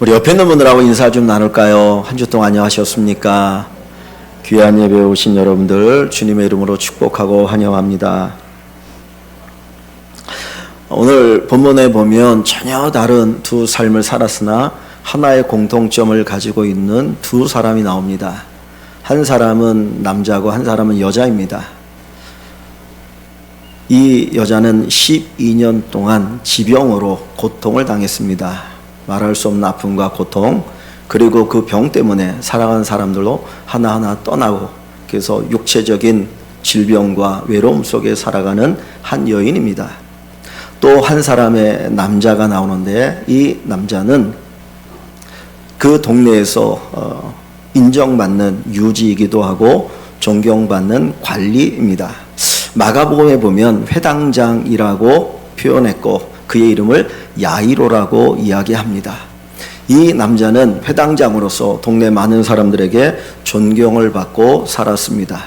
우리 옆에 있는 분들하고 인사 좀 나눌까요? 한 주 동안 안녕하셨습니까? 귀한 예배에 오신 여러분들 주님의 이름으로 축복하고 환영합니다. 오늘 본문에 보면 전혀 다른 두 삶을 살았으나 하나의 공통점을 가지고 있는 두 사람이 나옵니다. 한 사람은 남자고 한 사람은 여자입니다. 이 여자는 12년 동안 지병으로 고통을 당했습니다. 말할 수 없는 아픔과 고통, 그리고 그 병 때문에 사랑하는 사람들로 하나하나 떠나고, 그래서 육체적인 질병과 외로움 속에 살아가는 한 여인입니다. 또 한 사람의 남자가 나오는데, 이 남자는 그 동네에서 인정받는 유지이기도 하고 존경받는 관리입니다. 마가복음에 보면 회당장이라고 표현했고 그의 이름을 야이로라고 이야기합니다. 이 남자는 회당장으로서 동네 많은 사람들에게 존경을 받고 살았습니다.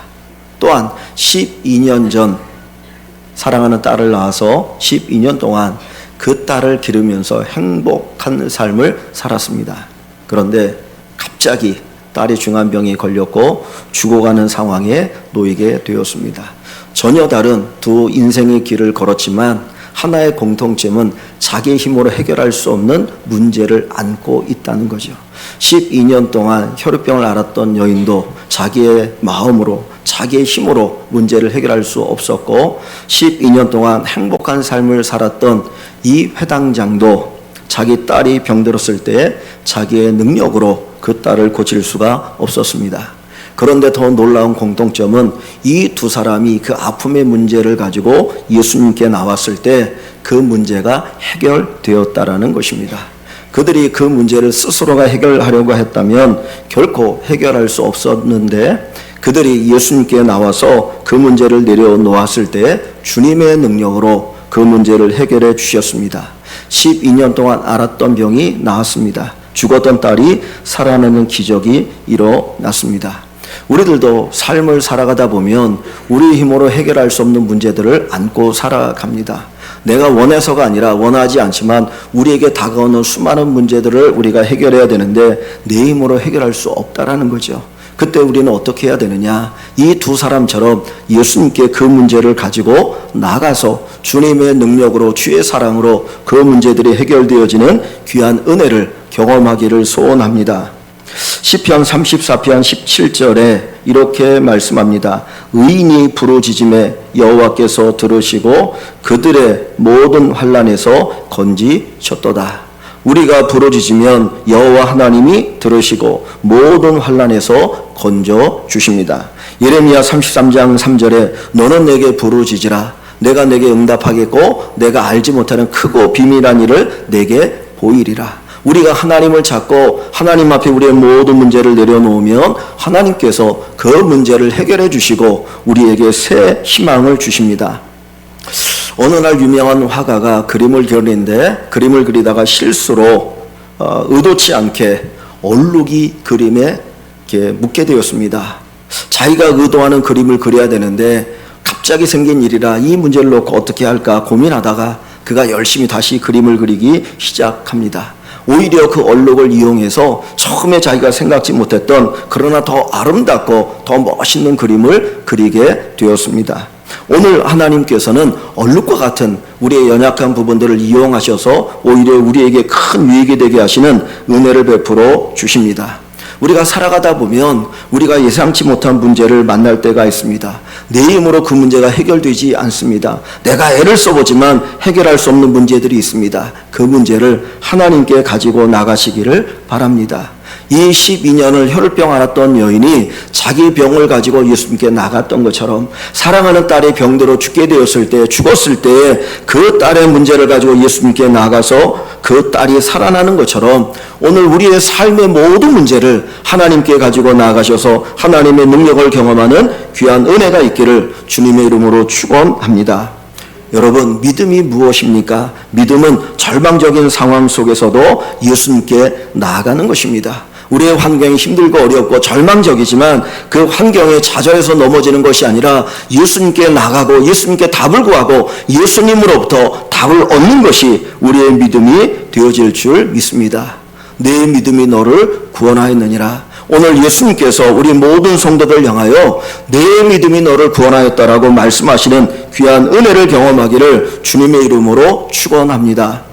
또한 12년 전 사랑하는 딸을 낳아서 12년 동안 그 딸을 기르면서 행복한 삶을 살았습니다. 그런데 갑자기 딸이 중환병에 걸렸고 죽어가는 상황에 놓이게 되었습니다. 전혀 다른 두 인생의 길을 걸었지만 하나의 공통점은 자기의 힘으로 해결할 수 없는 문제를 안고 있다는 거죠. 12년 동안 혈우병을 앓았던 여인도 자기의 마음으로, 자기의 힘으로 문제를 해결할 수 없었고, 12년 동안 행복한 삶을 살았던 이 회당장도 자기 딸이 병들었을 때 자기의 능력으로 그 딸을 고칠 수가 없었습니다. 그런데 더 놀라운 공통점은 이 두 사람이 그 아픔의 문제를 가지고 예수님께 나왔을 때 그 문제가 해결되었다라는 것입니다. 그들이 그 문제를 스스로가 해결하려고 했다면 결코 해결할 수 없었는데, 그들이 예수님께 나와서 그 문제를 내려놓았을 때 주님의 능력으로 그 문제를 해결해 주셨습니다. 12년 동안 앓았던 병이 나았습니다. 죽었던 딸이 살아나는 기적이 일어났습니다. 우리들도 삶을 살아가다 보면 우리 힘으로 해결할 수 없는 문제들을 안고 살아갑니다. 내가 원해서가 아니라 원하지 않지만 우리에게 다가오는 수많은 문제들을 우리가 해결해야 되는데 내 힘으로 해결할 수 없다라는 거죠. 그때 우리는 어떻게 해야 되느냐? 이 두 사람처럼 예수님께 그 문제를 가지고 나가서 주님의 능력으로, 주의 사랑으로 그 문제들이 해결되어지는 귀한 은혜를 경험하기를 소원합니다. 시편 34편 17절에 이렇게 말씀합니다. 의인이 부르짖음에 여호와께서 들으시고 그들의 모든 환난에서 건지셨도다. 우리가 부르짖으면 여호와 하나님이 들으시고 모든 환난에서 건져 주십니다. 예레미야 33장 3절에 너는 내게 부르짖으라. 내가 내게 응답하겠고 내가 알지 못하는 크고 비밀한 일을 내게 보이리라. 우리가 하나님을 찾고 하나님 앞에 우리의 모든 문제를 내려놓으면 하나님께서 그 문제를 해결해 주시고 우리에게 새 희망을 주십니다. 어느 날 유명한 화가가 그림을 그리는데 그림을 그리다가 실수로 의도치 않게 얼룩이 그림에 이렇게 묻게 되었습니다. 자기가 의도하는 그림을 그려야 되는데 갑자기 생긴 일이라 이 문제를 놓고 어떻게 할까 고민하다가 그가 열심히 다시 그림을 그리기 시작합니다. 오히려 그 얼룩을 이용해서 처음에 자기가 생각지 못했던 그러나 더 아름답고 더 멋있는 그림을 그리게 되었습니다. 오늘 하나님께서는 얼룩과 같은 우리의 연약한 부분들을 이용하셔서 오히려 우리에게 큰 유익이 되게 하시는 은혜를 베풀어 주십니다. 우리가 살아가다 보면 우리가 예상치 못한 문제를 만날 때가 있습니다. 내 힘으로 그 문제가 해결되지 않습니다. 내가 애를 써보지만 해결할 수 없는 문제들이 있습니다. 그 문제를 하나님께 가지고 나가시기를 바랍니다. 이 12년을 혈병 앓았던 여인이 자기 병을 가지고 예수님께 나갔던 것처럼 사랑하는 딸의 병대로 죽게 되었을 때, 죽었을 때 그 딸의 문제를 가지고 예수님께 나가서 그 딸이 살아나는 것처럼 오늘 우리의 삶의 모든 문제를 하나님께 가지고 나가셔서 하나님의 능력을 경험하는 귀한 은혜가 있기를 주님의 이름으로 축원합니다. 여러분, 믿음이 무엇입니까? 믿음은 절망적인 상황 속에서도 예수님께 나아가는 것입니다. 우리의 환경이 힘들고 어렵고 절망적이지만 그 환경에 좌절해서 넘어지는 것이 아니라 예수님께 나가고 예수님께 답을 구하고 예수님으로부터 답을 얻는 것이 우리의 믿음이 되어질 줄 믿습니다. 내 믿음이 너를 구원하였느니라. 오늘 예수님께서 우리 모든 성도들 향하여 내 믿음이 너를 구원하였다라고 말씀하시는 귀한 은혜를 경험하기를 주님의 이름으로 축원합니다.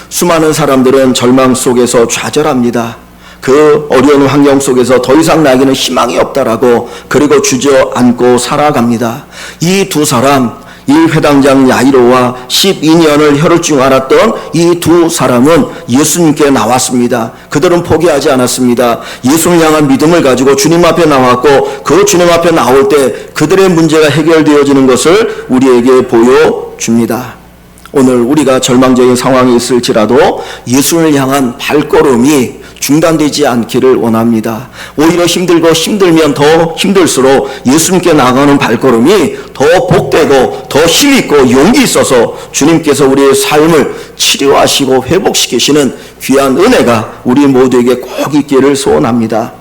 수많은 사람들은 절망 속에서 좌절합니다. 그 어려운 환경 속에서 더 이상 나에게는 희망이 없다라고 그리고 주저앉고 살아갑니다. 이 두 사람, 이 회당장 야이로와 12년을 혈루증 앓았던 이 두 사람은 예수님께 나왔습니다. 그들은 포기하지 않았습니다. 예수를 향한 믿음을 가지고 주님 앞에 나왔고 그 주님 앞에 나올 때 그들의 문제가 해결되어지는 것을 우리에게 보여줍니다. 오늘 우리가 절망적인 상황에 있을지라도 예수를 향한 발걸음이 중단되지 않기를 원합니다. 오히려 힘들고 힘들면 더 힘들수록 예수님께 나가는 발걸음이 더 복되고 더 힘있고 용기 있어서 주님께서 우리의 삶을 치료하시고 회복시키시는 귀한 은혜가 우리 모두에게 꼭 있기를 소원합니다.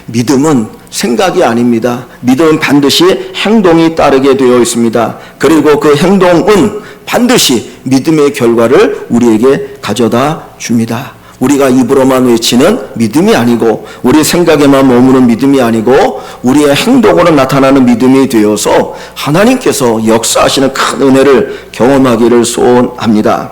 믿음은 생각이 아닙니다. 믿음은 반드시 행동이 따르게 되어 있습니다. 그리고 그 행동은 반드시 믿음의 결과를 우리에게 가져다 줍니다. 우리가 입으로만 외치는 믿음이 아니고 우리 생각에만 머무는 믿음이 아니고 우리의 행동으로 나타나는 믿음이 되어서 하나님께서 역사하시는 큰 은혜를 경험하기를 소원합니다.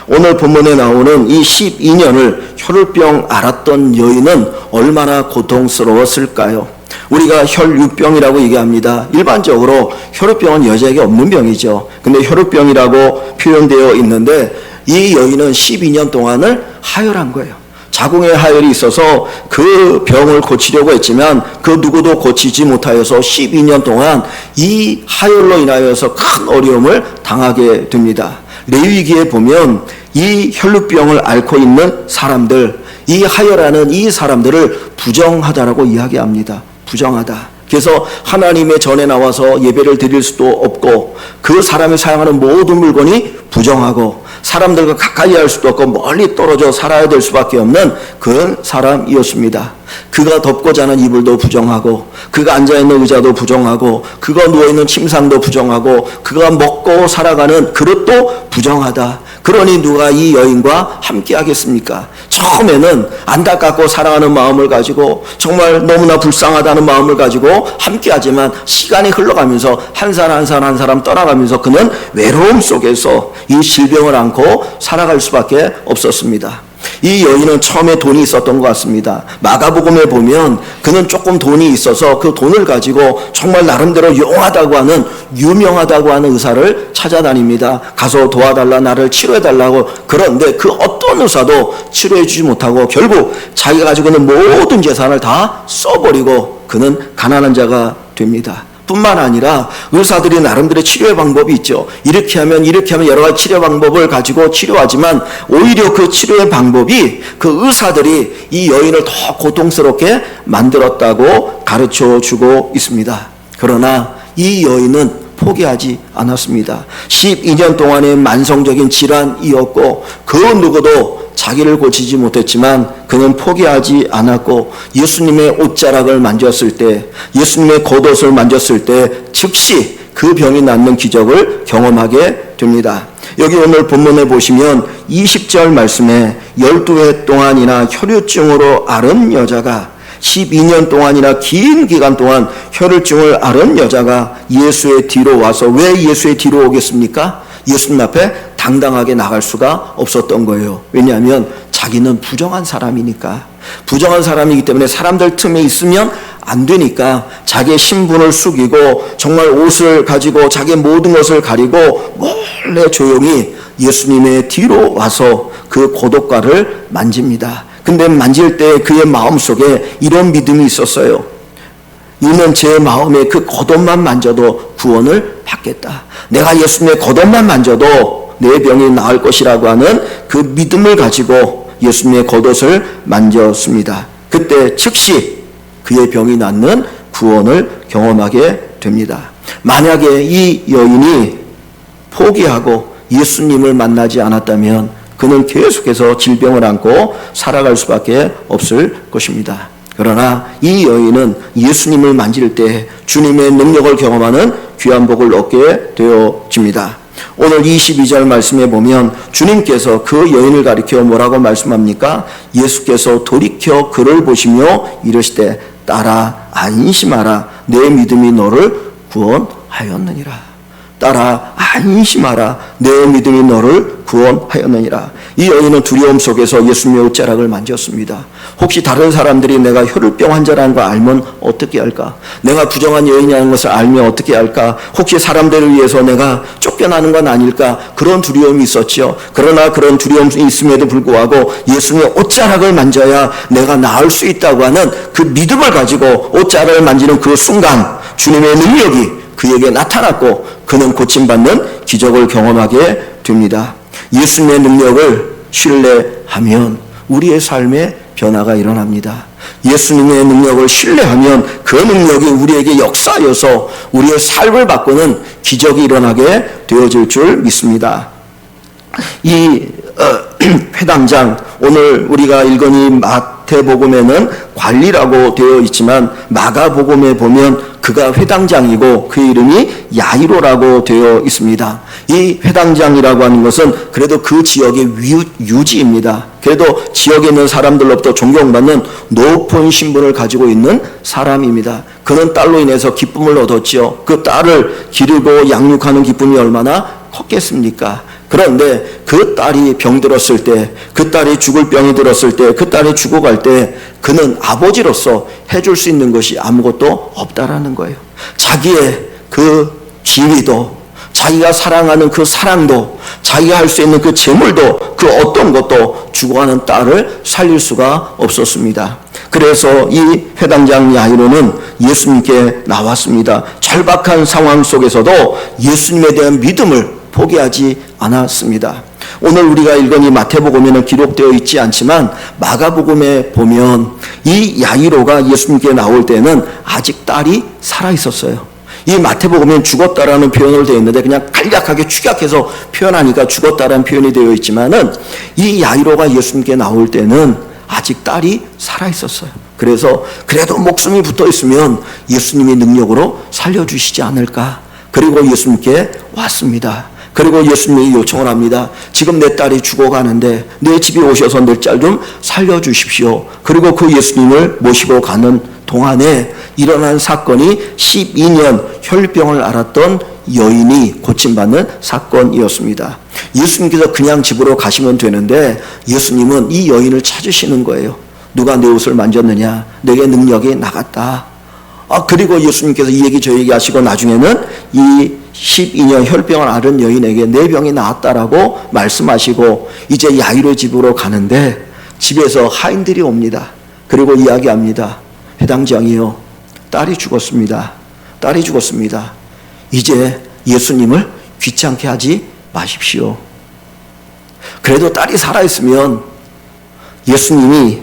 오늘 본문에 나오는 이 12년을 혈루병 앓았던 여인은 얼마나 고통스러웠을까요? 우리가 혈유병이라고 얘기합니다. 일반적으로 혈루병은 여자에게 없는 병이죠. 근데 혈루병이라고 표현되어 있는데 이 여인은 12년 동안을 하혈한 거예요. 자궁에 하혈이 있어서 그 병을 고치려고 했지만 그 누구도 고치지 못하여서 12년 동안 이 하혈로 인하여서 큰 어려움을 당하게 됩니다. 레위기에 보면 이 혈루병을 앓고 있는 사람들, 이 하혈하는 이 사람들을 부정하다라고 이야기합니다. 부정하다. 그래서 하나님의 전에 나와서 예배를 드릴 수도 없고 그 사람이 사용하는 모든 물건이 부정하고 사람들과 가까이 할 수도 없고 멀리 떨어져 살아야 될 수밖에 없는 그런 사람이었습니다. 그가 덮고 자는 이불도 부정하고 그가 앉아있는 의자도 부정하고 그가 누워있는 침상도 부정하고 그가 먹고 살아가는 그릇도 부정하다. 그러니 누가 이 여인과 함께 하겠습니까? 처음에는 안타깝고 사랑하는 마음을 가지고 정말 너무나 불쌍하다는 마음을 가지고 함께 하지만 시간이 흘러가면서 한 사람 떠나가면서 그는 외로움 속에서 이 질병을 안고 살아갈 수밖에 없었습니다. 이 여인은 처음에 돈이 있었던 것 같습니다. 마가복음에 보면 그는 조금 돈이 있어서 그 돈을 가지고 정말 나름대로 용하다고 하는 유명하다고 하는 의사를 찾아다닙니다. 가서 도와달라, 나를 치료해달라고. 그런데 그 어떤 의사도 치료해주지 못하고 결국 자기가 가지고 있는 모든 재산을 다 써버리고 그는 가난한 자가 됩니다. 뿐만 아니라 의사들이 나름대로 치료의 방법이 있죠. 이렇게 하면 여러 가지 치료 방법을 가지고 치료하지만 오히려 그 치료의 방법이 그 의사들이 이 여인을 더 고통스럽게 만들었다고 가르쳐 주고 있습니다. 그러나 이 여인은 포기하지 않았습니다. 12년 동안의 만성적인 질환이었고 그 누구도 자기를 고치지 못했지만 그는 포기하지 않았고 예수님의 옷자락을 만졌을 때, 예수님의 겉옷을 만졌을 때 즉시 그 병이 낫는 기적을 경험하게 됩니다. 여기 오늘 본문에 보시면 20절 말씀에 12해 동안이나 혈루증으로 앓은 여자가 12년 동안이나 긴 기간 동안 혈루증을 앓은 여자가 예수의 뒤로 와서, 왜 예수의 뒤로 오겠습니까? 예수님 앞에 당당하게 나갈 수가 없었던 거예요. 왜냐하면 자기는 부정한 사람이니까. 부정한 사람이기 때문에 사람들 틈에 있으면 안 되니까 자기의 신분을 숙이고 정말 옷을 가지고 자기의 모든 것을 가리고 몰래 조용히 예수님의 뒤로 와서 그 고독가를 만집니다. 근데 만질 때 그의 마음속에 이런 믿음이 있었어요. 이는 제 마음에 그 겉옷만 만져도 구원을 받겠다. 내가 예수님의 겉옷만 만져도 내 병이 나을 것이라고 하는 그 믿음을 가지고 예수님의 겉옷을 만졌습니다. 그때 즉시 그의 병이 낫는 구원을 경험하게 됩니다. 만약에 이 여인이 포기하고 예수님을 만나지 않았다면 그는 계속해서 질병을 안고 살아갈 수밖에 없을 것입니다. 그러나 이 여인은 예수님을 만질 때 주님의 능력을 경험하는 귀한 복을 얻게 되어집니다. 오늘 22절 말씀에 보면 주님께서 그 여인을 가리켜 뭐라고 말씀합니까? 예수께서 돌이켜 그를 보시며 이르시되 딸아 안심하라 내 믿음이 너를 구원하였느니라. 딸아 안심하라 내 믿음이 너를 구원하였느니라. 이 여인은 두려움 속에서 예수님의 옷자락을 만졌습니다. 혹시 다른 사람들이 내가 혈루병 환자라는 걸 알면 어떻게 할까? 내가 부정한 여인이라는 것을 알면 어떻게 할까? 혹시 사람들을 위해서 내가 쫓겨나는 건 아닐까? 그런 두려움이 있었죠. 그러나 그런 두려움이 있음에도 불구하고 예수님의 옷자락을 만져야 내가 나을 수 있다고 하는 그 믿음을 가지고 옷자락을 만지는 그 순간 주님의 능력이 그에게 나타났고 그는 고침받는 기적을 경험하게 됩니다. 예수님의 능력을 신뢰하면 우리의 삶에 변화가 일어납니다. 예수님의 능력을 신뢰하면 그 능력이 우리에게 역사여서 우리의 삶을 바꾸는 기적이 일어나게 되어질 줄 믿습니다. 이 회당장, 오늘 우리가 읽은 이 마태복음에는 관리라고 되어 있지만 마가복음에 보면 그가 회당장이고 그 이름이 야이로라고 되어 있습니다. 이 회당장이라고 하는 것은 그래도 그 지역의 유지입니다. 그래도 지역에 있는 사람들로부터 존경받는 높은 신분을 가지고 있는 사람입니다. 그는 딸로 인해서 기쁨을 얻었죠. 그 딸을 기르고 양육하는 기쁨이 얼마나 컸겠습니까? 그런데 그 딸이 병들었을 때, 그 딸이 죽을 병이 들었을 때, 그 딸이 죽어갈 때 그는 아버지로서 해줄 수 있는 것이 아무것도 없다라는 거예요. 자기의 그 지위도, 자기가 사랑하는 그 사랑도, 자기가 할 수 있는 그 재물도, 그 어떤 것도 죽어가는 딸을 살릴 수가 없었습니다. 그래서 이 회당장 야이로는 예수님께 나왔습니다. 절박한 상황 속에서도 예수님에 대한 믿음을 포기하지 않았습니다. 오늘 우리가 읽은 이 마태복음에는 기록되어 있지 않지만 마가복음에 보면 이 야이로가 예수님께 나올 때는 아직 딸이 살아 있었어요. 이 마태복음엔 죽었다라는 표현으로 되어 있는데 그냥 간략하게 축약해서 표현하니까 죽었다라는 표현이 되어 있지만은 이 야이로가 예수님께 나올 때는 아직 딸이 살아 있었어요. 그래서 그래도 목숨이 붙어 있으면 예수님이 능력으로 살려주시지 않을까. 그리고 예수님께 왔습니다. 그리고 예수님이 요청을 합니다. 지금 내 딸이 죽어가는데 내 집에 오셔서 내 딸 좀 살려주십시오. 그리고 그 예수님을 모시고 가는 동안에 일어난 사건이 12년 혈병을 앓았던 여인이 고침받는 사건이었습니다. 예수님께서 그냥 집으로 가시면 되는데 예수님은 이 여인을 찾으시는 거예요. 누가 내 옷을 만졌느냐? 내게 능력이 나갔다. 그리고 예수님께서 이 얘기 저 얘기 하시고 나중에는 이 12년 혈병을 앓은 여인에게 내 병이 나았다라고 말씀하시고 이제 야이로 집으로 가는데 집에서 하인들이 옵니다. 그리고 이야기합니다. 회당장이요, 딸이 죽었습니다. 딸이 죽었습니다. 이제 예수님을 귀찮게 하지 마십시오. 그래도 딸이 살아있으면 예수님이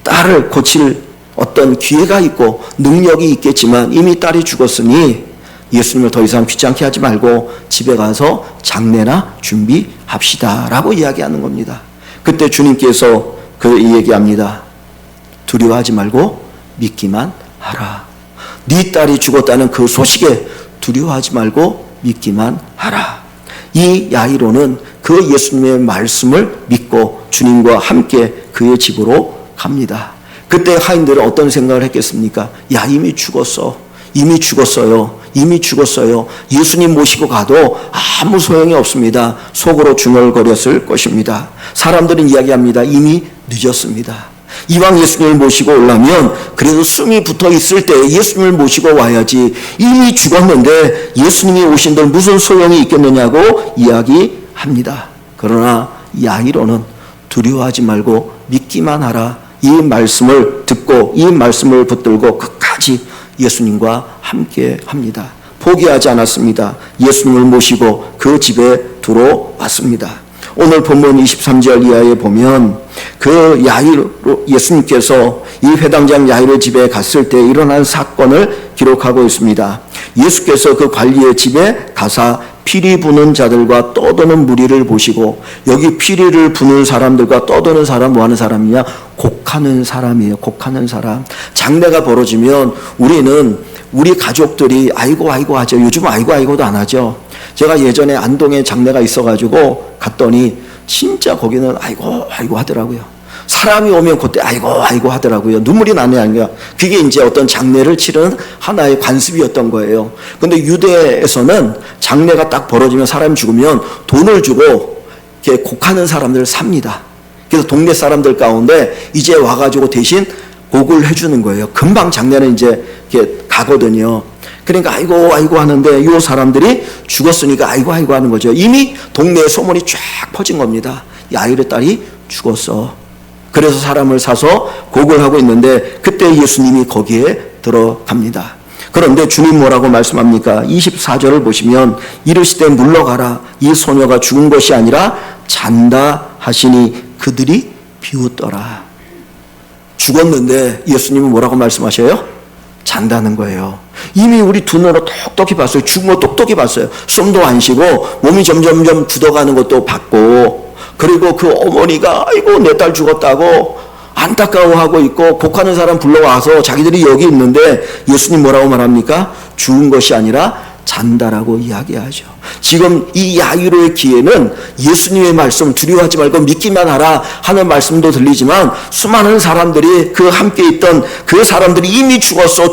딸을 고칠 어떤 기회가 있고 능력이 있겠지만 이미 딸이 죽었으니 예수님을 더 이상 귀찮게 하지 말고 집에 가서 장례나 준비합시다 라고 이야기하는 겁니다. 그때 주님께서 그 얘기합니다. 두려워하지 말고 믿기만 하라. 네 딸이 죽었다는 그 소식에 두려워하지 말고 믿기만 하라. 이 야이로는 그 예수님의 말씀을 믿고 주님과 함께 그의 집으로 갑니다. 그때 하인들은 어떤 생각을 했겠습니까? 야, 이미 죽었어. 이미 죽었어요. 이미 죽었어요. 예수님 모시고 가도 아무 소용이 없습니다. 속으로 중얼거렸을 것입니다. 사람들은 이야기합니다. 이미 늦었습니다. 이왕 예수님을 모시고 오려면 그래도 숨이 붙어 있을 때 예수님을 모시고 와야지. 이미 죽었는데 예수님이 오신들 무슨 소용이 있겠느냐고 이야기합니다. 그러나 야이로는 두려워하지 말고 믿기만 하라. 이 말씀을 듣고 이 말씀을 붙들고 끝까지 예수님과 함께 합니다. 포기하지 않았습니다. 예수님을 모시고 그 집에 들어왔습니다. 오늘 본문 23절 이하에 보면 그 야이로 예수님께서 이 회당장 야이로 집에 갔을 때 일어난 사건을 기록하고 있습니다. 예수께서 그 관리의 집에 가사 피리 부는 자들과 떠드는 무리를 보시고, 여기 피리를 부는 사람들과 떠드는 사람 뭐 하는 사람이냐? 곡하는 사람이에요. 곡하는 사람. 장례가 벌어지면 우리는 우리 가족들이 아이고 하죠. 요즘 아이고도 안 하죠. 제가 예전에 안동에 장례가 있어가지고 갔더니 진짜 거기는 아이고 하더라고요. 사람이 오면 그때 아이고 하더라고요. 눈물이 나는 게 아니라 그게 이제 어떤 장례를 치르는 하나의 관습이었던 거예요. 근데 유대에서는 장례가 딱 벌어지면 사람이 죽으면 돈을 주고 이렇게 곡하는 사람들을 삽니다. 그래서 동네 사람들 가운데 이제 와가지고 대신 곡을 해주는 거예요. 금방 장례는 이제 이렇게 가거든요. 그러니까 아이고 하는데 이 사람들이 죽었으니까 아이고 하는 거죠. 이미 동네에 소문이 쫙 퍼진 겁니다. 야이르 딸이 죽었어. 그래서 사람을 사서 곡을 하고 있는데 그때 예수님이 거기에 들어갑니다. 그런데 주님 뭐라고 말씀합니까? 24절을 보시면 이르시되 물러가라. 이 소녀가 죽은 것이 아니라 잔다 하시니 그들이 비웃더라. 죽었는데 예수님은 뭐라고 말씀하셔요? 잔다는 거예요. 이미 우리 두 눈으로 똑똑히 봤어요. 죽은 거 똑똑히 봤어요. 숨도 안 쉬고 몸이 점점점 굳어가는 것도 봤고, 그리고 그 어머니가 아이고 내 딸 죽었다고 안타까워하고 있고 곡하는 사람 불러와서 자기들이 여기 있는데 예수님 뭐라고 말합니까? 죽은 것이 아니라 잔다라고 이야기하죠. 지금 이 야이로의 귀에는 예수님의 말씀 두려워하지 말고 믿기만 하라 하는 말씀도 들리지만 수많은 사람들이 그 함께 있던 그 사람들이 이미 죽었어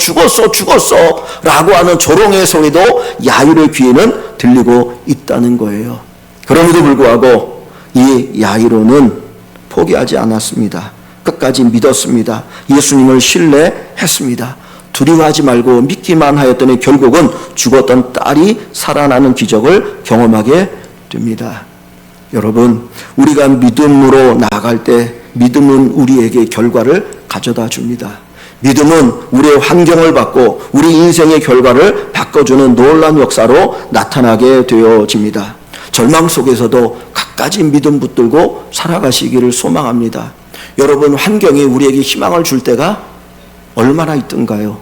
라고 하는 조롱의 소리도 야이로의 귀에는 들리고 있다는 거예요. 그럼에도 불구하고 이 야이로는 포기하지 않았습니다. 끝까지 믿었습니다. 예수님을 신뢰했습니다. 두려워하지 말고 믿기만 하였더니 결국은 죽었던 딸이 살아나는 기적을 경험하게 됩니다. 여러분, 우리가 믿음으로 나아갈 때 믿음은 우리에게 결과를 가져다 줍니다. 믿음은 우리의 환경을 바꿔 우리 인생의 결과를 바꿔주는 놀라운 역사로 나타나게 되어집니다. 절망 속에서도 끝까지 믿음 붙들고 살아가시기를 소망합니다. 여러분, 환경이 우리에게 희망을 줄 때가 얼마나 있던가요?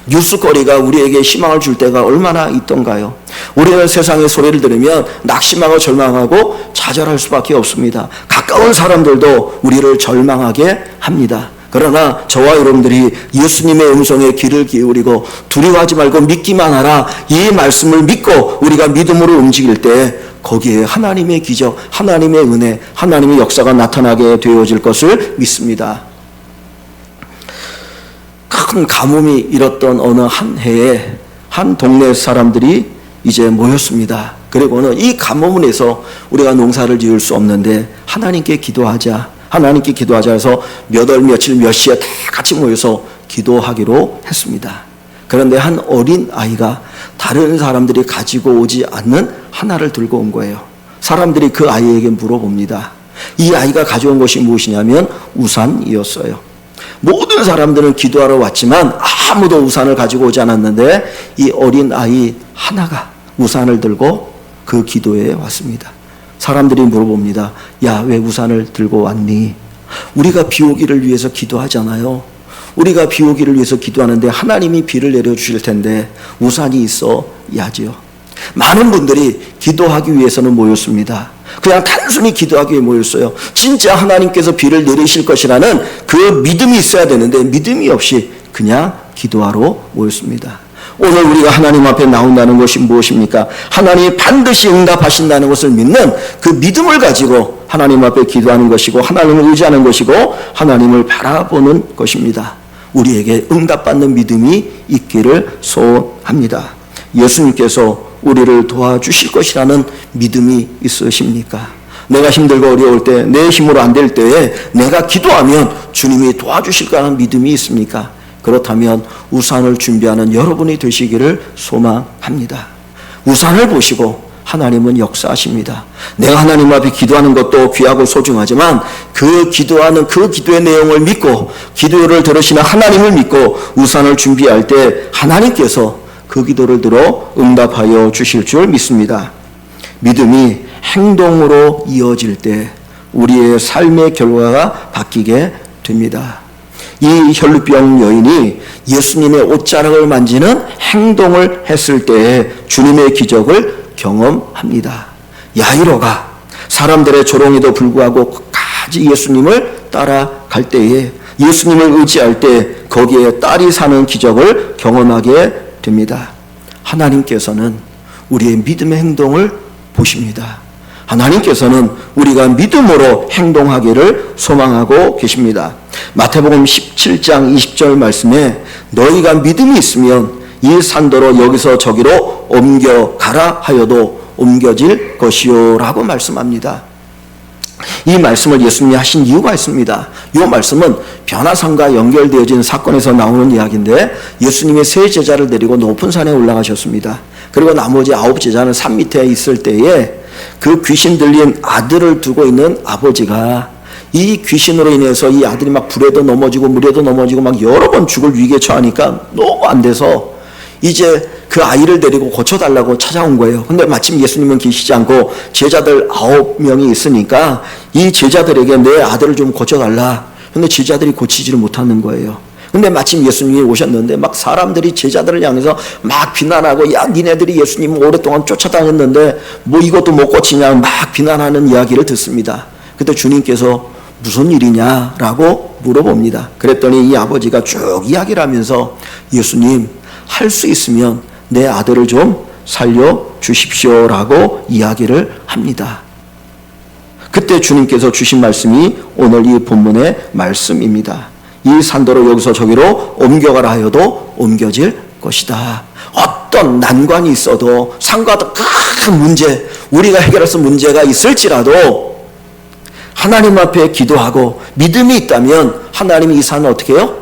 뉴스거리가 우리에게 희망을 줄 때가 얼마나 있던가요? 우리는 세상의 소리를 들으면 낙심하고 절망하고 좌절할 수밖에 없습니다. 가까운 사람들도 우리를 절망하게 합니다. 그러나 저와 여러분들이 예수님의 음성에 귀를 기울이고 두려워하지 말고 믿기만 하라, 이 말씀을 믿고 우리가 믿음으로 움직일 때 거기에 하나님의 기적, 하나님의 은혜, 하나님의 역사가 나타나게 되어질 것을 믿습니다. 큰 가뭄이 일었던 어느 한 해에 한 동네 사람들이 이제 모였습니다. 그리고는 이 가뭄을 해서 우리가 농사를 지을 수 없는데 하나님께 기도하자 해서 몇 월 며칠 몇 시에 다 같이 모여서 기도하기로 했습니다. 그런데 한 어린 아이가 다른 사람들이 가지고 오지 않는 하나를 들고 온 거예요. 사람들이 그 아이에게 물어봅니다. 이 아이가 가져온 것이 무엇이냐면 우산이었어요. 모든 사람들은 기도하러 왔지만 아무도 우산을 가지고 오지 않았는데 이 어린 아이 하나가 우산을 들고 그 기도에 왔습니다. 사람들이 물어봅니다. 야, 왜 우산을 들고 왔니? 우리가 비 오기를 위해서 기도하잖아요. 우리가 비 오기를 위해서 기도하는데 하나님이 비를 내려주실 텐데 우산이 있어야지요. 많은 분들이 기도하기 위해서는 모였습니다. 그냥 단순히 기도하기 위해 모였어요. 진짜 하나님께서 비를 내리실 것이라는 그 믿음이 있어야 되는데 믿음이 없이 그냥 기도하러 모였습니다. 오늘 우리가 하나님 앞에 나온다는 것이 무엇입니까? 하나님이 반드시 응답하신다는 것을 믿는 그 믿음을 가지고 하나님 앞에 기도하는 것이고 하나님을 의지하는 것이고 하나님을 바라보는 것입니다. 우리에게 응답받는 믿음이 있기를 소원합니다. 예수님께서 우리를 도와주실 것이라는 믿음이 있으십니까? 내가 힘들고 어려울 때, 내 힘으로 안 될 때에 내가 기도하면 주님이 도와주실 거라는 믿음이 있습니까? 그렇다면 우산을 준비하는 여러분이 되시기를 소망합니다. 우산을 보시고 하나님은 역사하십니다. 내가 하나님 앞에 기도하는 것도 귀하고 소중하지만 그 기도하는 그 기도의 내용을 믿고 기도를 들으시는 하나님을 믿고 우산을 준비할 때 하나님께서 그 기도를 들어 응답하여 주실 줄 믿습니다. 믿음이 행동으로 이어질 때 우리의 삶의 결과가 바뀌게 됩니다. 이 혈루병 여인이 예수님의 옷자락을 만지는 행동을 했을 때에 주님의 기적을 경험합니다. 야이로가 사람들의 조롱에도 불구하고 끝까지 예수님을 따라갑니다. 갈 때에 예수님을 의지할 때 거기에 딸이 사는 기적을 경험하게 됩니다. 하나님께서는 우리의 믿음의 행동을 보십니다. 하나님께서는 우리가 믿음으로 행동하기를 소망하고 계십니다. 마태복음 17장 20절 말씀에 너희가 믿음이 있으면 이 산도로 여기서 저기로 옮겨가라 하여도 옮겨질 것이요 라고 말씀합니다. 이 말씀을 예수님이 하신 이유가 있습니다. 이 말씀은 변화산과 연결되어진 사건에서 나오는 이야기인데 예수님이 세 제자를 데리고 높은 산에 올라가셨습니다. 그리고 나머지 9제자는 산 밑에 있을 때에 그 귀신 들린 아들을 두고 있는 아버지가 이 귀신으로 인해서 이 아들이 막 불에도 넘어지고 물에도 넘어지고 막 여러 번 죽을 위기에 처하니까 너무 안 돼서 이제 그 아이를 데리고 고쳐달라고 찾아온 거예요. 근데 마침 예수님은 계시지 않고 제자들 9명이 있으니까 이 제자들에게 내 아들을 좀 고쳐달라. 근데 제자들이 고치지를 못하는 거예요. 근데 마침 예수님이 오셨는데 막 사람들이 제자들을 향해서 막 비난하고 야 니네들이 예수님 오랫동안 쫓아다녔는데 뭐 이것도 못 고치냐 막 비난하는 이야기를 듣습니다. 그때 주님께서 무슨 일이냐라고 물어봅니다. 그랬더니 이 아버지가 쭉 이야기를 하면서 예수님 할 수 있으면 내 아들을 좀 살려주십시오라고 이야기를 합니다. 그때 주님께서 주신 말씀이 오늘 이 본문의 말씀입니다. 이 산도로 여기서 저기로 옮겨가라 하여도 옮겨질 것이다. 어떤 난관이 있어도 산과도 큰 문제, 우리가 해결할 수 있는 문제가 있을지라도 하나님 앞에 기도하고 믿음이 있다면 하나님이 이 산을 어떻게 해요?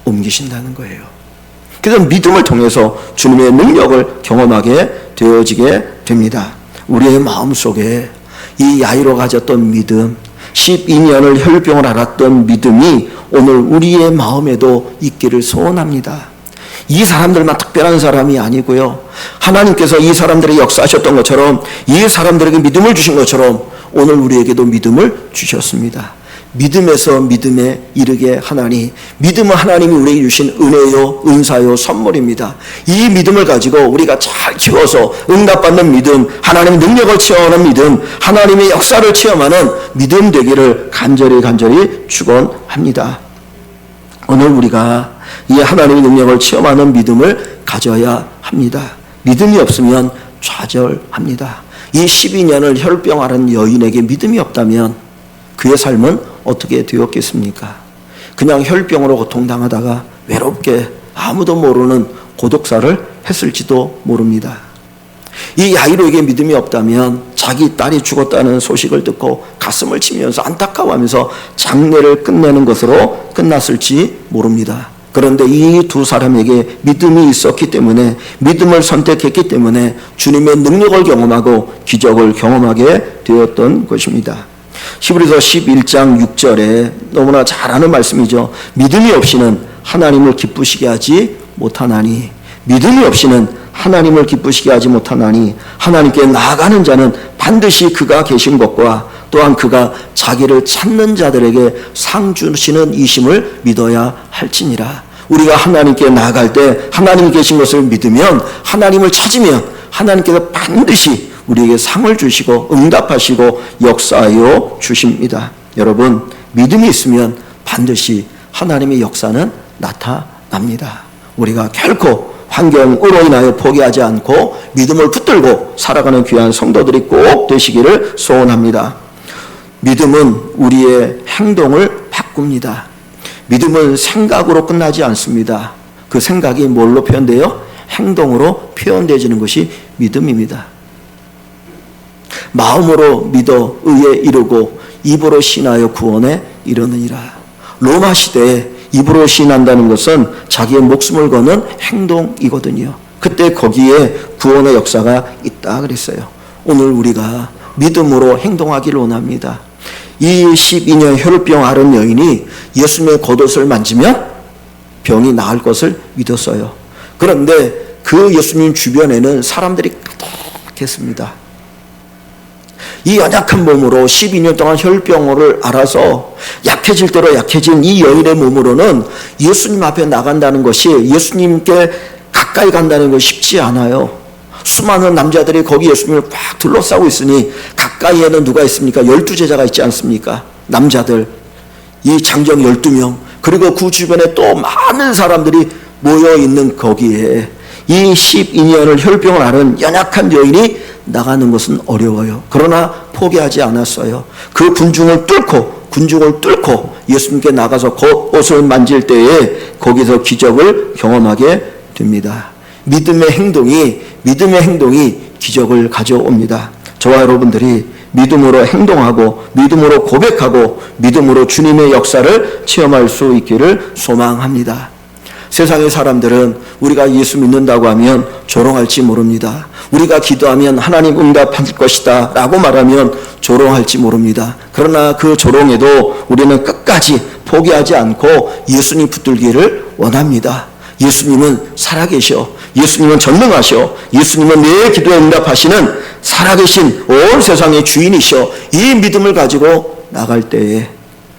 옮기신다는 거예요. 그래서 믿음을 통해서 주님의 능력을 경험하게 되어지게 됩니다. 우리의 마음속에 이 야이로 가졌던 믿음, 12년을 혈병을 앓았던 믿음이 오늘 우리의 마음에도 있기를 소원합니다. 이 사람들만 특별한 사람이 아니고요. 하나님께서 이 사람들의 역사하셨던 것처럼 이 사람들에게 믿음을 주신 것처럼 오늘 우리에게도 믿음을 주셨습니다. 믿음에서 믿음에 이르게 하나니, 믿음은 하나님이 우리에게 주신 은혜요 은사요 선물입니다. 이 믿음을 가지고 우리가 잘 키워서 응답받는 믿음, 하나님의 능력을 체험하는 믿음, 하나님의 역사를 체험하는 믿음 되기를 간절히 축원합니다. 오늘 우리가 이 하나님의 능력을 체험하는 믿음을 가져야 합니다. 믿음이 없으면 좌절합니다. 이 12년을 혈병 앓은 여인에게 믿음이 없다면 그의 삶은 어떻게 되었겠습니까? 그냥 혈병으로 고통당하다가 외롭게 아무도 모르는 고독사를 했을지도 모릅니다. 이 야이로에게 믿음이 없다면 자기 딸이 죽었다는 소식을 듣고 가슴을 치면서 안타까워하면서 장례를 끝내는 것으로 끝났을지 모릅니다. 그런데 이 두 사람에게 믿음이 있었기 때문에, 믿음을 선택했기 때문에 주님의 능력을 경험하고 기적을 경험하게 되었던 것입니다. 히브리서 11장 6절에 너무나 잘 아는 말씀이죠. 믿음이 없이는 하나님을 기쁘시게 하지 못하나니, 믿음이 없이는 하나님을 기쁘시게 하지 못하나니, 하나님께 나아가는 자는 반드시 그가 계신 것과 또한 그가 자기를 찾는 자들에게 상 주시는 이심을 믿어야 할지니라. 우리가 하나님께 나아갈 때 하나님이 계신 것을 믿으면, 하나님을 찾으면 하나님께서 반드시 우리에게 상을 주시고 응답하시고 역사하여 주십니다. 여러분, 믿음이 있으면 반드시 하나님의 역사는 나타납니다. 우리가 결코 환경으로 인하여 포기하지 않고 믿음을 붙들고 살아가는 귀한 성도들이 꼭 되시기를 소원합니다. 믿음은 우리의 행동을 바꿉니다. 믿음은 생각으로 끝나지 않습니다. 그 생각이 뭘로 표현돼요? 행동으로 표현되어지는 것이 믿음입니다. 마음으로 믿어 의에 이르고 입으로 신하여 구원에 이르느니라. 로마 시대에 입으로 신한다는 것은 자기의 목숨을 거는 행동이거든요. 그때 거기에 구원의 역사가 있다 그랬어요. 오늘 우리가 믿음으로 행동하기를 원합니다. 이 12년 혈병 앓은 여인이 예수님의 겉옷을 만지면 병이 나을 것을 믿었어요. 그런데 그 예수님 주변에는 사람들이 가득했습니다. 이 연약한 몸으로 12년 동안 혈병을 앓아서 약해질 대로 약해진 이 여인의 몸으로는 예수님 앞에 나간다는 것이, 예수님께 가까이 간다는 것이 쉽지 않아요. 수많은 남자들이 거기 예수님을 꽉 둘러싸고 있으니 가까이에는 누가 있습니까? 12제자가 있지 않습니까? 남자들. 이 장정 12명, 그리고 그 주변에 또 많은 사람들이 모여 있는 거기에 이 12년을 혈병을 앓은 연약한 여인이 나가는 것은 어려워요. 그러나 포기하지 않았어요. 그 군중을 뚫고 예수님께 나가서 옷을 만질 때에 거기서 기적을 경험하게 됩니다. 믿음의 행동이 기적을 가져옵니다. 저와 여러분들이 믿음으로 행동하고 믿음으로 고백하고 믿음으로 주님의 역사를 체험할 수 있기를 소망합니다. 세상의 사람들은 우리가 예수 믿는다고 하면 조롱할지 모릅니다. 우리가 기도하면 하나님 응답할 것이다 라고 말하면 조롱할지 모릅니다. 그러나 그 조롱에도 우리는 끝까지 포기하지 않고 예수님 붙들기를 원합니다. 예수님은 살아계셔. 예수님은 전능하셔. 예수님은 내 기도에 응답하시는 살아계신 온 세상의 주인이셔. 이 믿음을 가지고 나갈 때에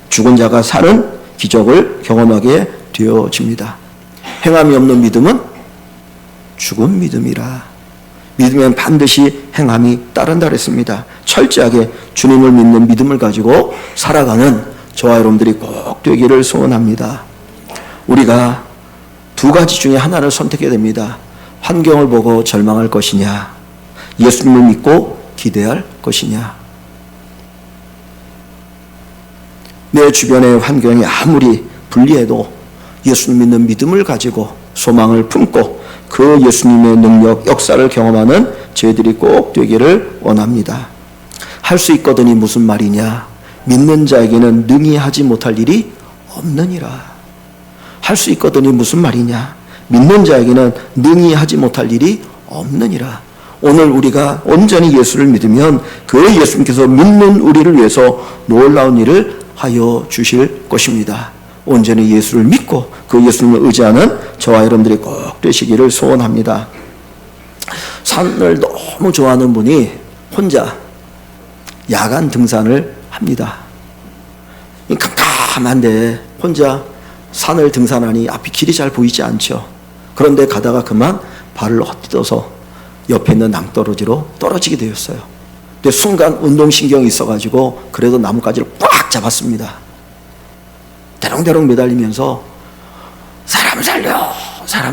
죽은 자가 사는 기적을 경험하게 되어집니다. 행함이 없는 믿음은 죽은 믿음이라. 믿으면 반드시 행함이 따른다 그랬습니다. 철저하게 주님을 믿는 믿음을 가지고 살아가는 저와 여러분들이 꼭 되기를 소원합니다. 우리가 두 가지 중에 하나를 선택해야 됩니다. 환경을 보고 절망할 것이냐, 예수님을 믿고 기대할 것이냐. 내 주변의 환경이 아무리 불리해도 예수님 믿는 믿음을 가지고 소망을 품고 그 예수님의 능력, 역사를 경험하는 저희들이 꼭 되기를 원합니다. 할 수 있거든이 무슨 말이냐? 믿는 자에게는 능히 하지 못할 일이 없느니라. 할 수 있거든이 무슨 말이냐? 믿는 자에게는 능히 하지 못할 일이 없느니라. 오늘 우리가 온전히 예수를 믿으면 그 예수님께서 믿는 우리를 위해서 놀라운 일을 하여 주실 것입니다. 온전히 예수를 믿고 그 예수님을 의지하는 저와 여러분들이 꼭 되시기를 소원합니다. 산을 너무 좋아하는 분이 혼자 야간 등산을 합니다. 깜깜한데 혼자 산을 등산하니 앞이 길이 잘 보이지 않죠. 그런데 가다가 그만 발을 헛디뎌서 옆에 있는 낭떠러지로 떨어지게 되었어요. 근데 순간 운동신경이 있어가지고 그래도 나뭇가지를 꽉 잡았습니다. 대롱대롱 매달리면서 사람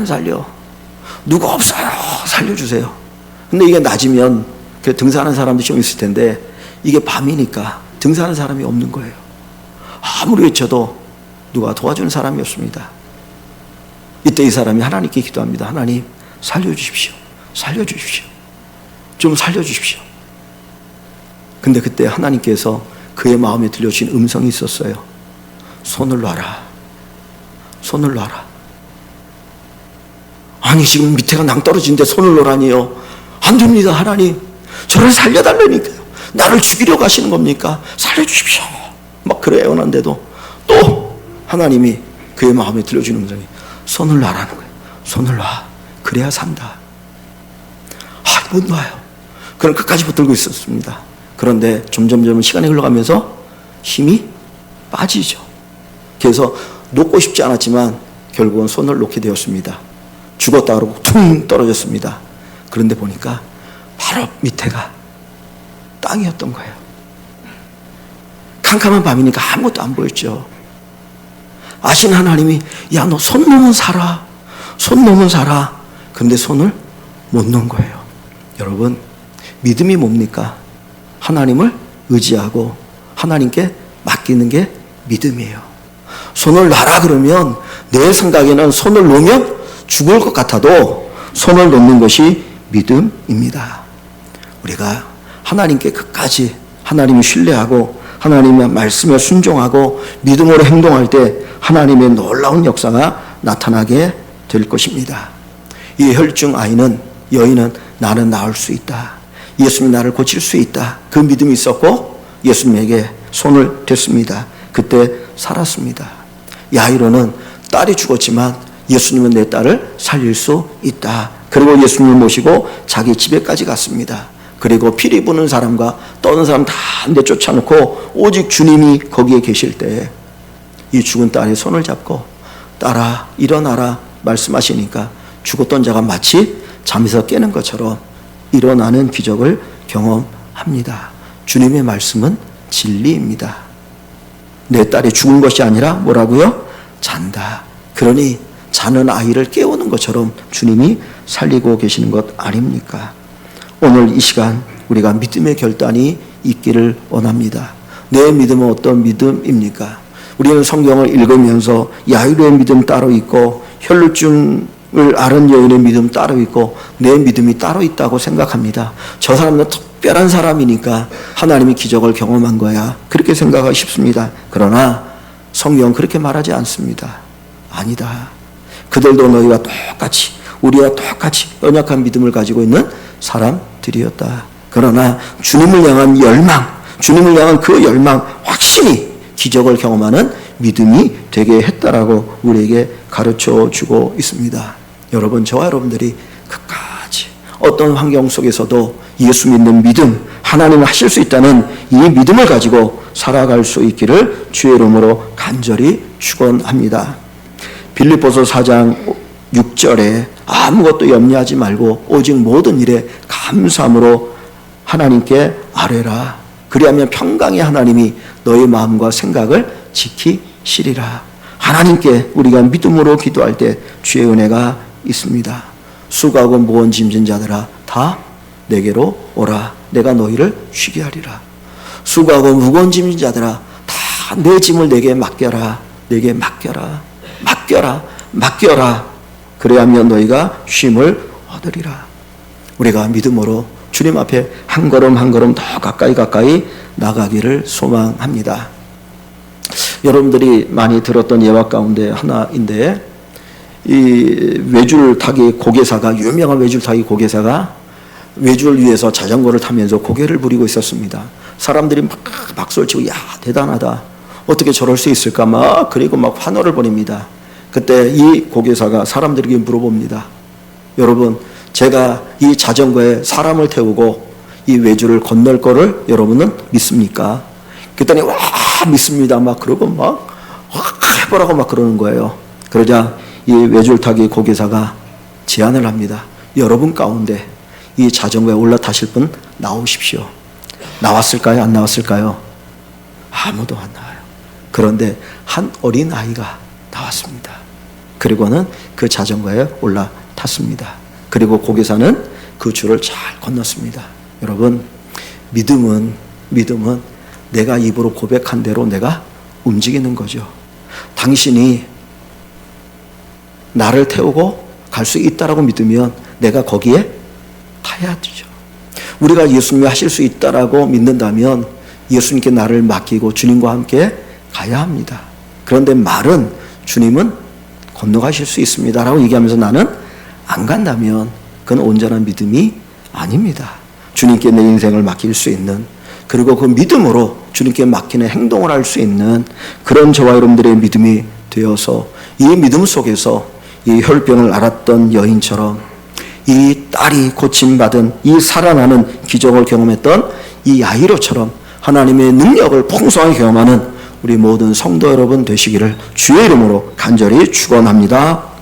살려 누구 없어요, 살려주세요. 근데 이게 낮이면 등산하는 사람도 좀 있을 텐데 이게 밤이니까 등산하는 사람이 없는 거예요. 아무리 외쳐도 누가 도와주는 사람이 없습니다. 이때 이 사람이 하나님께 기도합니다. 하나님 살려주십시오. 좀 살려주십시오. 근데 그때 하나님께서 그의 마음에 들려주신 음성이 있었어요. 손을 놔라. 아니 지금 밑에가 낭떠러지는데 손을 놓으라니요. 안 됩니다. 하나님 저를 살려달라니까요. 나를 죽이려고 하시는 겁니까? 살려주십시오. 막 그래 애원한데도 또 하나님이 그의 마음에 들려주는 음성이 손을 놔라는 거예요. 손을 놔. 그래야 산다. 못 놔요. 그럼 끝까지 붙들고 있었습니다. 그런데 점점 시간이 흘러가면서 힘이 빠지죠. 그래서 놓고 싶지 않았지만 결국은 손을 놓게 되었습니다. 죽었다 그러고 퉁 떨어졌습니다. 그런데 보니까 바로 밑에가 땅이었던 거예요. 캄캄한 밤이니까 아무것도 안 보였죠. 아신 하나님이 야 너 손 놓으면 살아. 근데 손을 못 놓은 거예요. 여러분 믿음이 뭡니까? 하나님을 의지하고 하나님께 맡기는 게 믿음이에요. 손을 놔라 그러면 내 생각에는 손을 놓으면 죽을 것 같아도 손을 놓는 것이 믿음입니다. 우리가 하나님께 끝까지 하나님을 신뢰하고 하나님의 말씀에 순종하고 믿음으로 행동할 때 하나님의 놀라운 역사가 나타나게 될 것입니다. 이 혈중 여인은 나는 나을 수 있다. 예수님이 나를 고칠 수 있다. 그 믿음이 있었고 예수님에게 손을 댔습니다. 그때 살았습니다. 야이로는 딸이 죽었지만 예수님은 내 딸을 살릴 수 있다. 그리고 예수님을 모시고 자기 집에까지 갔습니다. 그리고 피리 부는 사람과 떠는 사람 다 내쫓아놓고 오직 주님이 거기에 계실 때 이 죽은 딸의 손을 잡고 딸아 일어나라 말씀하시니까 죽었던 자가 마치 잠에서 깨는 것처럼 일어나는 기적을 경험합니다. 주님의 말씀은 진리입니다. 내 딸이 죽은 것이 아니라 뭐라고요? 잔다. 그러니 자는 아이를 깨우는 것처럼 주님이 살리고 계시는 것 아닙니까? 오늘 이 시간 우리가 믿음의 결단이 있기를 원합니다. 내 믿음은 어떤 믿음입니까? 우리는 성경을 읽으면서 야이로의 믿음 따로 있고 혈루증을 앓은 여인의 믿음 따로 있고 내 믿음이 따로 있다고 생각합니다. 저 사람은 특별한 사람이니까 하나님이 기적을 경험한 거야. 그렇게 생각하기 쉽습니다. 그러나 성경은 그렇게 말하지 않습니다. 아니다. 그들도 너희와 똑같이 우리와 똑같이 연약한 믿음을 가지고 있는 사람들이었다. 그러나 주님을 향한 열망, 주님을 향한 그 열망, 확신이 기적을 경험하는 믿음이 되게 했다라고 우리에게 가르쳐 주고 있습니다. 여러분, 저와 여러분들이 끝까지 어떤 환경 속에서도 예수 믿는 믿음, 하나님을 하실 수 있다는 이 믿음을 가지고 살아갈 수 있기를 주의 이름으로 간절히 축원합니다. 빌립보서 4장 6절에 아무것도 염려하지 말고 오직 모든 일에 감사함으로 하나님께 아뢰라. 그리하면 평강의 하나님이 너의 마음과 생각을 지키시리라. 하나님께 우리가 믿음으로 기도할 때 주의 은혜가 있습니다. 수고하고 무거운 짐진 자들아 다 내게로 오라. 내가 너희를 쉬게 하리라. 수고하고 무거운 짐진 자들아 다 내 짐을 내게 맡겨라. 내게 맡겨라. 맡겨라. 맡겨라. 그래야면 너희가 쉼을 얻으리라. 우리가 믿음으로 주님 앞에 한 걸음 한 걸음 더 가까이 나가기를 소망합니다. 여러분들이 많이 들었던 예화 가운데 하나인데, 이 외줄타기 고개사가, 유명한 외줄타기 고개사가 외줄 위에서 자전거를 타면서 고개를 부리고 있었습니다. 사람들이 막 박수를 치고, 야, 대단하다. 어떻게 저럴 수 있을까? 그리고 막 환호를 벌입니다. 그때 이 고개사가 사람들에게 물어봅니다. 여러분, 제가 이 자전거에 사람을 태우고 이 외줄을 건널 거를 여러분은 믿습니까? 그랬더니 와, 믿습니다. 그러고 해보라고 그러는 거예요. 그러자 이 외줄타기 고개사가 제안을 합니다. 여러분 가운데 이 자전거에 올라타실 분 나오십시오. 나왔을까요? 안 나왔을까요? 아무도 안 나와요. 그런데 한 어린 아이가 나왔습니다. 그리고는 그 자전거에 올라탔습니다. 그리고 고개사는 그 줄을 잘 건넜습니다. 여러분, 믿음은 내가 입으로 고백한 대로 내가 움직이는 거죠. 당신이 나를 태우고 갈 수 있다라고 믿으면 내가 거기에 가야 되죠. 우리가 예수님이 하실 수 있다라고 믿는다면 예수님께 나를 맡기고 주님과 함께 가야 합니다. 그런데 말은 주님은 건너가실 수 있습니다 라고 얘기하면서 나는 안 간다면 그건 온전한 믿음이 아닙니다. 주님께 내 인생을 맡길 수 있는, 그리고 그 믿음으로 주님께 맡기는 행동을 할 수 있는 그런 저와 여러분들의 믿음이 되어서 이 믿음 속에서 이 혈병을 앓았던 여인처럼 이 딸이 고침받은 이 살아나는 기적을 경험했던 이 야이로처럼 하나님의 능력을 풍성하게 경험하는 우리 모든 성도 여러분 되시기를 주의 이름으로 간절히 축원합니다.